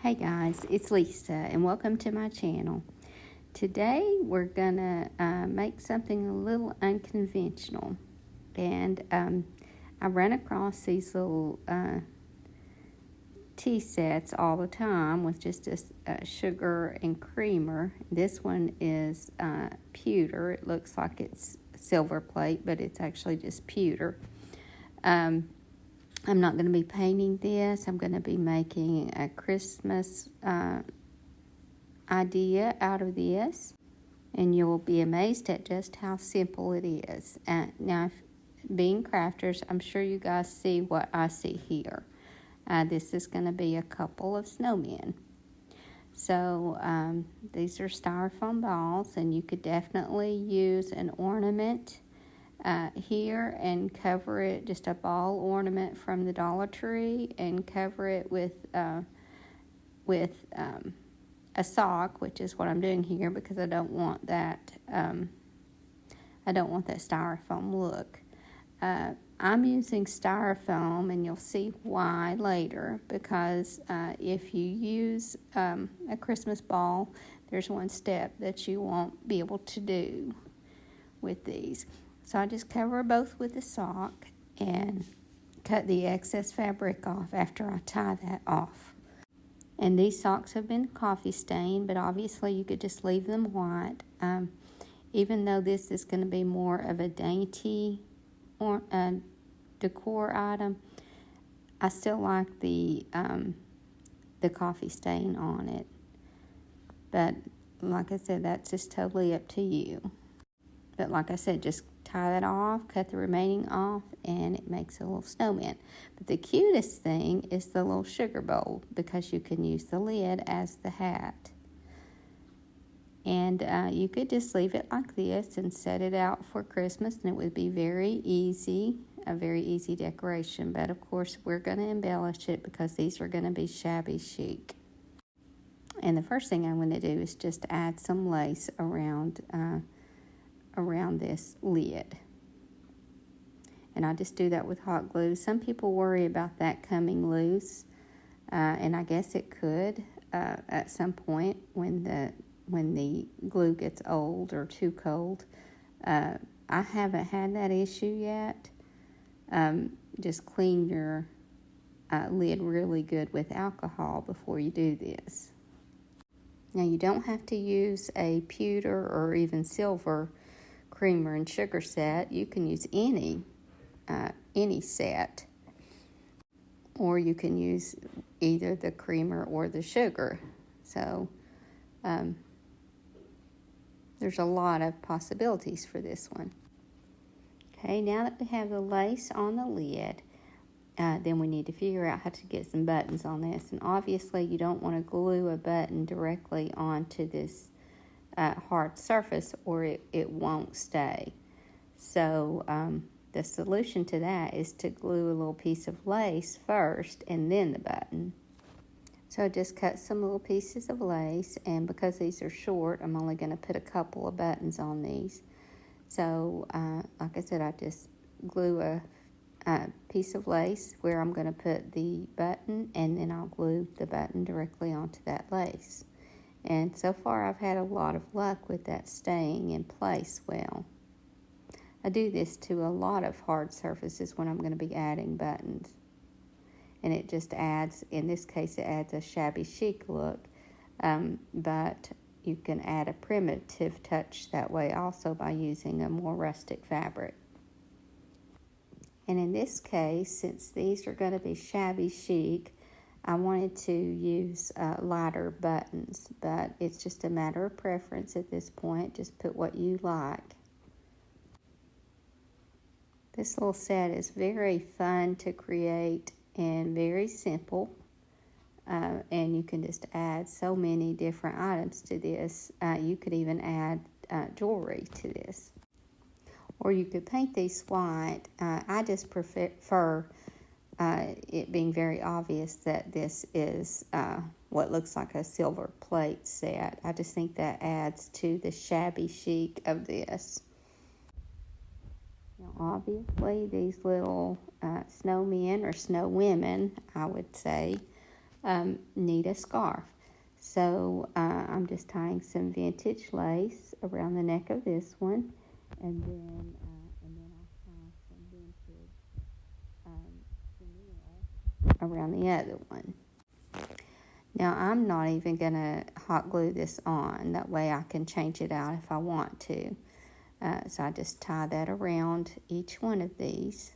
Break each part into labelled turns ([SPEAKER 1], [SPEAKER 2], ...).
[SPEAKER 1] Hey guys, it's Lisa and welcome to my channel. Today we're gonna make something a little unconventional, and I run across these little tea sets all the time with just a sugar and creamer. This one is pewter. It looks like it's silver plate, but it's actually just pewter. I'm not going to be painting this. I'm going to be making a Christmas idea out of this, and you'll be amazed at just how simple it is. Now, being crafters, I'm sure you guys see what I see here. This is going to be a couple of snowmen. So these are styrofoam balls, and you could definitely use an ornament here and cover it, just a ball ornament from the Dollar Tree, and cover it with a sock, which is what I'm doing here because I don't want that styrofoam look. I'm using styrofoam, and you'll see why later, because if you use a Christmas ball, there's one step that you won't be able to do with these. So I just cover both with a sock and cut the excess fabric off after I tie that off. And these socks have been coffee stained, but obviously you could just leave them white. Even though this is going to be more of a dainty or decor item, I still like the coffee stain on it. But like I said, that's just totally up to you. But like I said, just tie that off, cut the remaining off, and it makes a little snowman. But the cutest thing is the little sugar bowl, because you can use the lid as the hat. And you could just leave it like this and set it out for Christmas, and it would be very easy, a very easy decoration. But of course, we're going to embellish it because these are going to be shabby chic. And the first thing I'm going to do is just add some lace around this lid. And I just do that with hot glue. Some people worry about that coming loose, and I guess it could at some point when the glue gets old or too cold. I haven't had that issue yet. Just clean your lid really good with alcohol before you do this. Now, you don't have to use a pewter or even silver creamer and sugar set. You can use any set, or you can use either the creamer or the sugar. So there's a lot of possibilities for this one. Okay, now that we have the lace on the lid, then we need to figure out how to get some buttons on this. And obviously you don't want to glue a button directly onto this hard surface, or it won't stay. So the solution to that is to glue a little piece of lace first and then the button. So I just cut some little pieces of lace, and because these are short, I'm only going to put a couple of buttons on these. So like I said, I just glue a piece of lace where I'm going to put the button, and then I'll glue the button directly onto that lace. And so far I've had a lot of luck with that staying in place well. I do this to a lot of hard surfaces when I'm going to be adding buttons. And it just adds, in this case, it adds a shabby chic look. But you can add a primitive touch that way also by using a more rustic fabric. And in this case, since these are going to be shabby chic, I wanted to use lighter buttons, but it's just a matter of preference at this point. Just put what you like. This little set is very fun to create and very simple, and you can just add so many different items to this. You could even add jewelry to this. Or you could paint these white. I just prefer it being very obvious that this is what looks like a silver plate set. I just think that adds to the shabby chic of this. Now, obviously, these little snowmen or snow women, I would say, need a scarf. So I'm just tying some vintage lace around the neck of this one, and then I'll tie some vintage chenille around the other one. Now I'm not even going to hot glue this on. That way I can change it out if I want to. So I just tie that around each one of these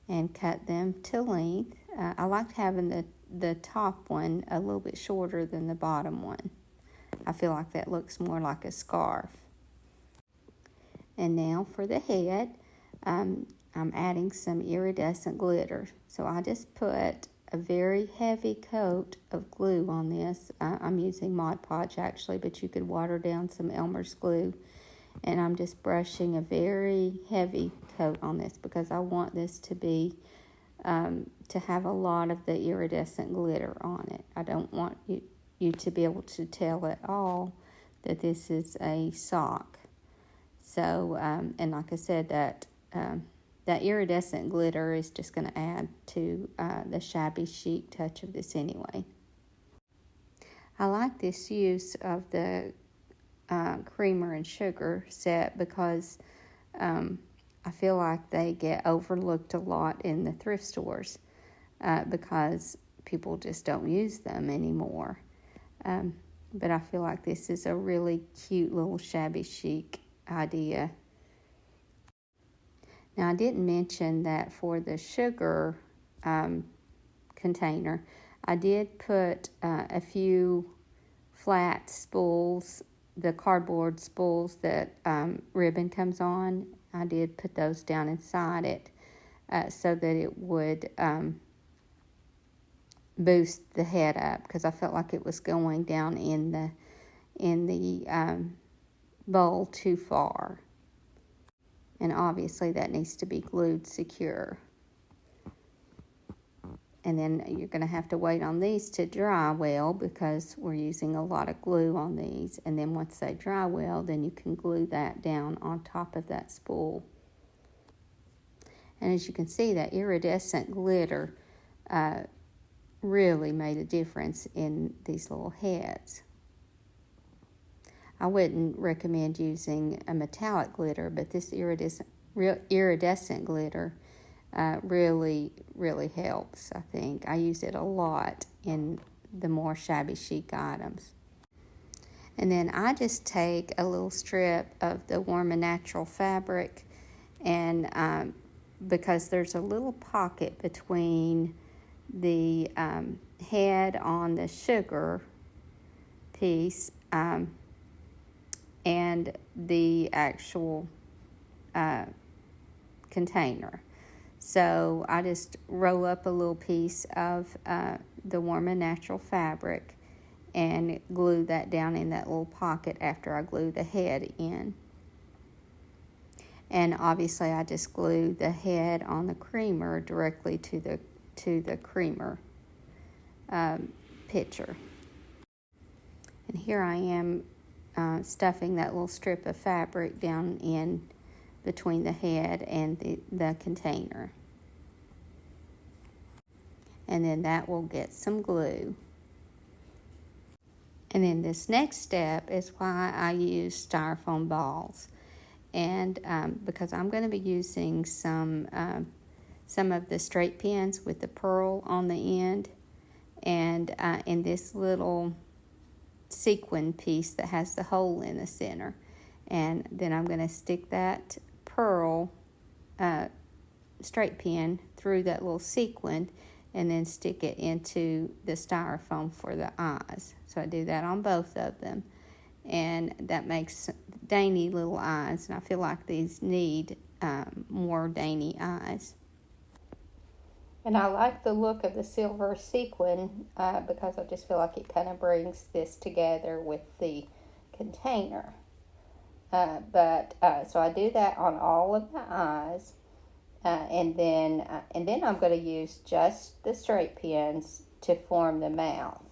[SPEAKER 1] and cut them to length. I like having the top one a little bit shorter than the bottom one. I feel like that looks more like a scarf. And now for the head, I'm adding some iridescent glitter. So I just put a very heavy coat of glue on this. I'm using Mod Podge actually, but you could water down some Elmer's glue. And I'm just brushing a very heavy coat on this because I want this to be, to have a lot of the iridescent glitter on it. I don't want you to be able to tell at all that this is a sock. So, and like I said, that iridescent glitter is just going to add to the shabby chic touch of this anyway. I like this use of the creamer and sugar set because I feel like they get overlooked a lot in the thrift stores because people just don't use them anymore. But I feel like this is a really cute little shabby chic idea. Now I didn't mention that for the sugar container, I did put a few flat spools, the cardboard spools that ribbon comes on. I did put those down inside it so that it would boost the head up because I felt like it was going down in the bowl too far. And obviously that needs to be glued secure. And then you're going to have to wait on these to dry well because we're using a lot of glue on these. And then once they dry well, then you can glue that down on top of that spool. And as you can see, that iridescent glitter really made a difference in these little heads. I wouldn't recommend using a metallic glitter, but this iridescent glitter really helps, I think. I use it a lot in the more shabby chic items. And then I just take a little strip of the Warm and Natural fabric, and because there's a little pocket between the head on the sugar piece and the actual container. So I just roll up a little piece of the Warm and Natural fabric and glue that down in that little pocket after I glue the head in. And obviously I just glue the head on the creamer directly to the creamer pitcher. And here I am stuffing that little strip of fabric down in between the head and the container. And then that will get some glue. And then this next step is why I use styrofoam balls. And because I'm going to be using some of the straight pins with the pearl on the end, and in this little sequin piece that has the hole in the center. And then I'm going to stick that pearl straight pin through that little sequin and then stick it into the styrofoam for the eyes. So I do that on both of them. And that makes dainty little eyes. And I feel like these need more dainty eyes. And I like the look of the silver sequin because I just feel like it kind of brings this together with the container. So I do that on all of the eyes. And then I'm going to use just the straight pins to form the mouth.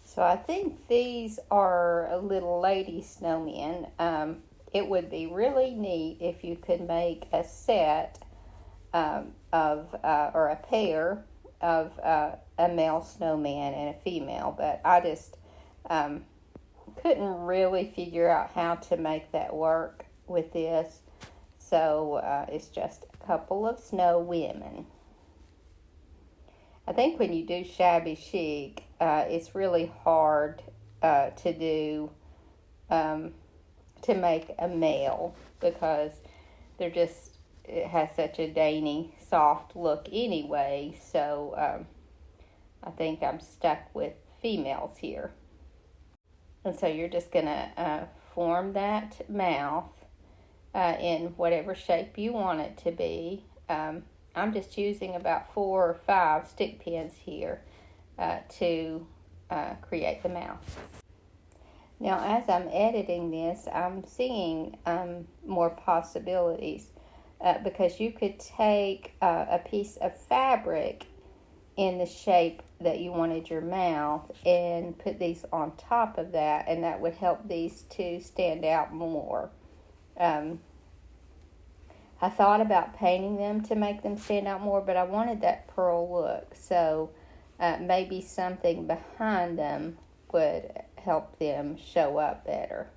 [SPEAKER 1] So I think these are little lady snowmen. It would be really neat if you could make a set or a pair of a male snowman and a female, but I just couldn't really figure out how to make that work with this. So it's just a couple of snow women. I think when you do shabby chic, it's really hard to do, to make a male, because it has such a dainty, soft look anyway. So I think I'm stuck with females here. And so you're just going to form that mouth in whatever shape you want it to be. I'm just using about 4 or 5 stick pins here to create the mouth. Now, as I'm editing this, I'm seeing more possibilities because you could take a piece of fabric in the shape that you wanted your mouth and put these on top of that, and that would help these two stand out more. I thought about painting them to make them stand out more, but I wanted that pearl look, so maybe something behind them would help them show up better.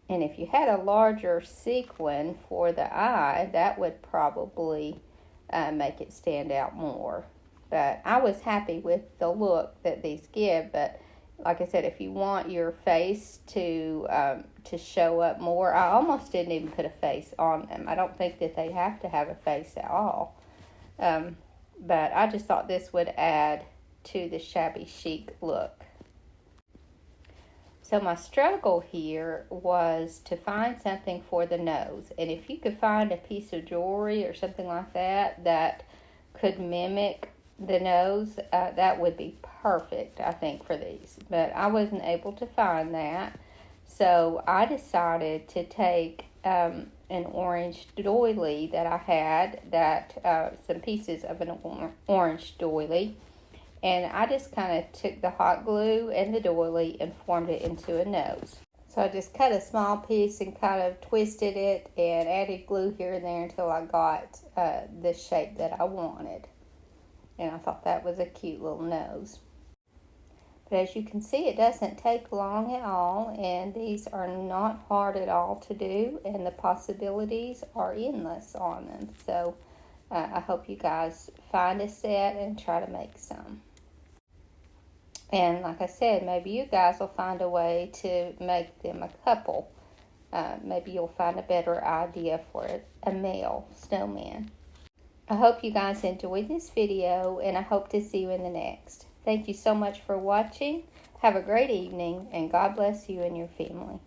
[SPEAKER 1] And if you had a larger sequin for the eye, that would probably make it stand out more. But I was happy with the look that these give, but like I said, if you want your face to show up more, I almost didn't even put a face on them. I don't think that they have to have a face at all. But I just thought this would add to the shabby chic look. So my struggle here was to find something for the nose. And if you could find a piece of jewelry or something like that that could mimic the nose, that would be perfect, I think, for these. But I wasn't able to find that. So I decided to take an orange doily that I had, some pieces of an orange doily. And I just kind of took the hot glue and the doily and formed it into a nose. So I just cut a small piece and kind of twisted it and added glue here and there until I got the shape that I wanted. And I thought that was a cute little nose. But as you can see, it doesn't take long at all, and these are not hard at all to do, and the possibilities are endless on them. So I hope you guys find a set and try to make some. And like I said, maybe you guys will find a way to make them a couple. Maybe you'll find a better idea for a male snowman. I hope you guys enjoyed this video, and I hope to see you in the next. Thank you so much for watching. Have a great evening, and God bless you and your family.